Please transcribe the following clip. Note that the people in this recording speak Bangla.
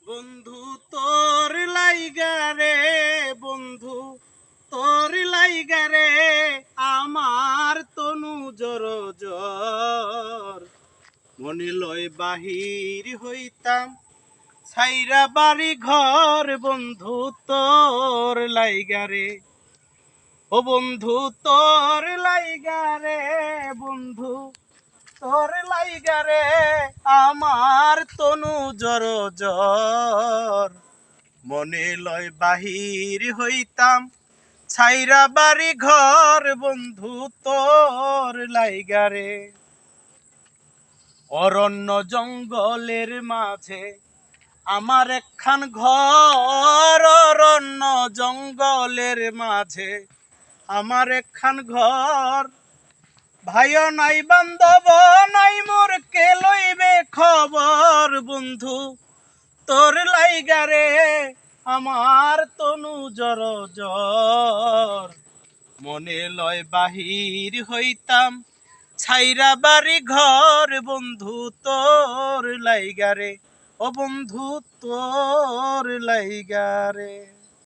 বন্ধু তোর লাইগা রে, বন্ধু তোর লাইগা রে, আমার তনু জর জর। মনে লয় বাহির হইতাম ছাইরা বাড়ি ঘর, বন্ধু তোর লাইগা রে। ও বন্ধু তোর লাইগা রে, বন্ধু তোর লাইগা রে, আমার তনু জর জর। মনে লয় বাহির হইতাম ছাইরা বাড়ি ঘর, বন্ধু তোর লাইগা রে। অরণ্য জঙ্গলের মাঝে আমার একখান ঘর, অরণ্য জঙ্গলের মাঝে আমার একখান ঘর। ভাইও নাই বান্ধব নাই মোর, কে লইবে খবর, বন্ধু তোর লাইগা রে, আমার তনু জর জর। মনে লয় বাহির হইতাম ছাইরা বাড়ি ঘর, বন্ধু তোর লাইগা রে। ও বন্ধু তোর লাইগা রে।